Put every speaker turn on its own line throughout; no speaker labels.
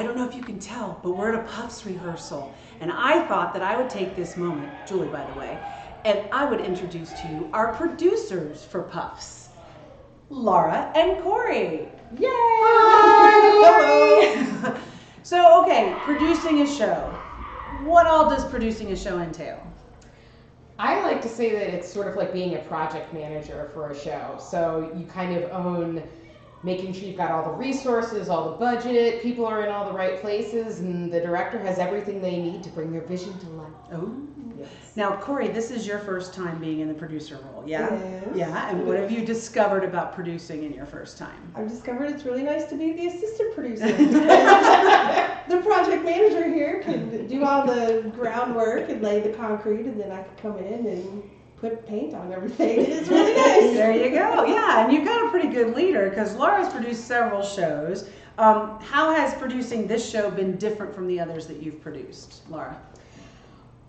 I don't know if you can tell, but we're at a Puffs rehearsal. And I thought that I would take this moment, Julie, by the way, and I would introduce to you our producers for Puffs, Lara and Cori. Yay! Hi! Hello! So, okay, producing a show. What all does producing a show entail?
I like to say that it's sort of like being a project manager for a show. So you kind of own making sure you've got all the resources, all the budget, people are in all the right places, and the director has everything they need to bring their vision to life.
Oh,
yes.
Now, Cori, this is your first time being in the producer role, yeah?
Yes.
Yeah, and what have you discovered about producing in your first time?
I've discovered it's really nice to be the assistant producer. The project manager here can do all the groundwork and lay the concrete, and then I can come in and put paint on everything. It's really nice.
There you go. Yeah, and you've got a pretty good leader because Lara's produced several shows. How has producing this show been different from the others that you've produced, Lara?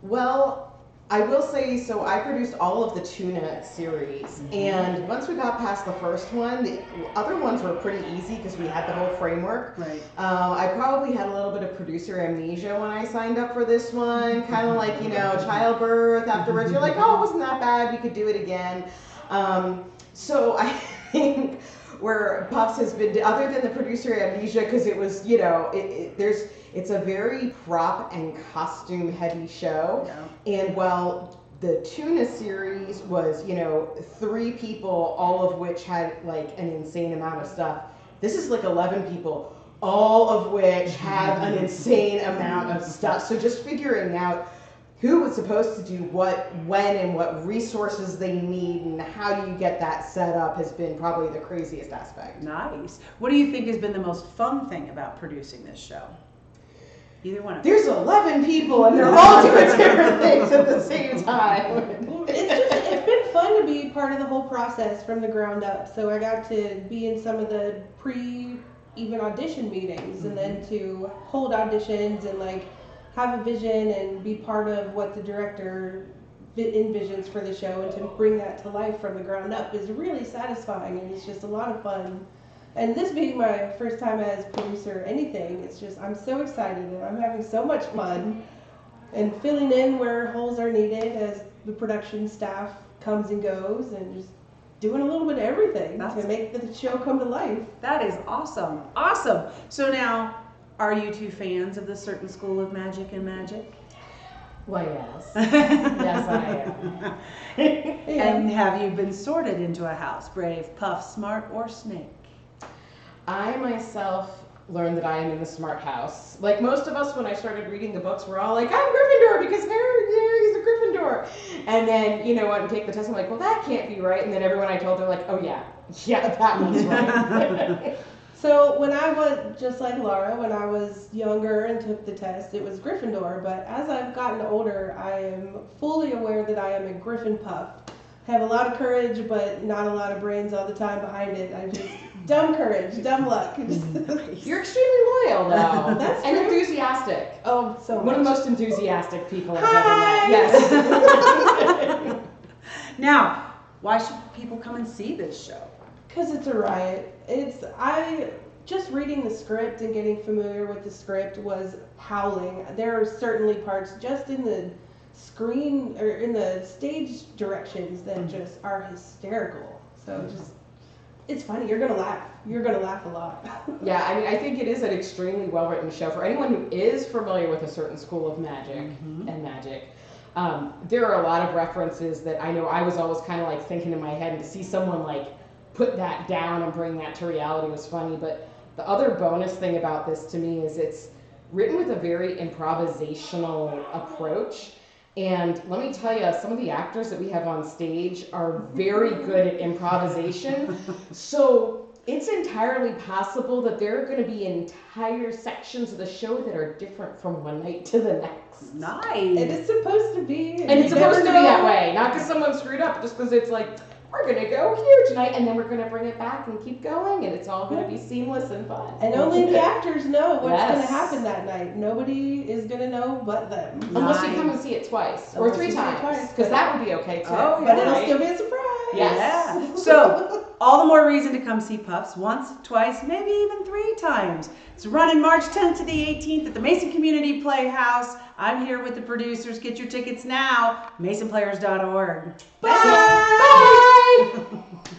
Well, I will say, so I produced all of the Tuna series, and once we got past the first one, the other ones were pretty easy because we had the whole framework.
Right.
I probably had a little bit of producer amnesia when I signed up for this one, kind of like, childbirth afterwards. You're like, oh, it wasn't that bad, we could do it again. So I think where Puffs has been, other than the producer amnesia, because it was, it's a very prop and costume heavy show. Yeah. And while the Tuna series was, 3 people, all of which had like an insane amount of stuff, this is like 11 people, all of which have an insane amount of stuff. So just figuring out who was supposed to do what, when, and what resources they need, and how do you get that set up has been probably the craziest aspect.
Nice. What do you think has been the most fun thing about producing this show? Either one of them.
There's 11 people and they're all doing different things at the same time.
It's been fun to be part of the whole process from the ground up. So I got to be in some of the even audition meetings, and then to hold auditions and like have a vision and be part of what the director envisions for the show, and to bring that to life from the ground up is really satisfying, and it's just a lot of fun. And this being my first time as producer anything, it's just, I'm so excited and I'm having so much fun and filling in where holes are needed as the production staff comes and goes, and just doing a little bit of everything to make the show come to life.
That is awesome. Awesome. So now, are you two fans of the certain school of magic and magic?
Well, yes. Yes, I am.
And have you been sorted into a house? Brave, Puff, Smart, or Snake?
I myself learned that I am in the smart house. Like most of us, when I started reading the books, we're all like, I'm Gryffindor because Harry's a Gryffindor. And then, went and take the test. I'm like, well, that can't be right. And then everyone I told, they're like, oh yeah, that one's right.
So when I was, just like Lara, when I was younger and took the test, it was Gryffindor. But as I've gotten older, I am fully aware that I am a Griffin Puff. I have a lot of courage, but not a lot of brains all the time behind it. I just, dumb courage, dumb luck.
You're extremely loyal, though.
That's
and
true.
Enthusiastic.
Oh, so much.
One of the most enthusiastic people I've ever met. Yes.
Now, why should people come and see this show?
Because it's a riot. Just reading the script and getting familiar with the script was howling. There are certainly parts just in the screen or in the stage directions that just are hysterical. So it's funny. You're gonna laugh. You're gonna laugh a lot.
Yeah, I think it is an extremely well-written show. For anyone who is familiar with a certain school of magic and magic, there are a lot of references that I know I was always kind of like thinking in my head, and to see someone like put that down and bring that to reality was funny. But the other bonus thing about this to me is it's written with a very improvisational approach. And let me tell you, some of the actors that we have on stage are very good at improvisation. So it's entirely possible that there are going to be entire sections of the show that are different from one night to the next.
Nice.
And it's supposed to be.
And it's supposed to be that way. Not because someone screwed up, just because it's like, we're going to go here tonight, and then we're going to bring it back and keep going, and it's all going to be seamless and fun.
And only the actors know what's going to happen that night. Nobody is going to know but them.
Unless you come and see it twice, or 3 times, because that would be okay too.
Oh, but it'll still be a surprise.
Yes.
Yeah. So, all the more reason to come see Puffs once, twice, maybe even 3 times. It's running March 10th to the 18th at the Mason Community Playhouse. I'm here with the producers. Get your tickets now. MasonPlayers.org.
Bye! Bye!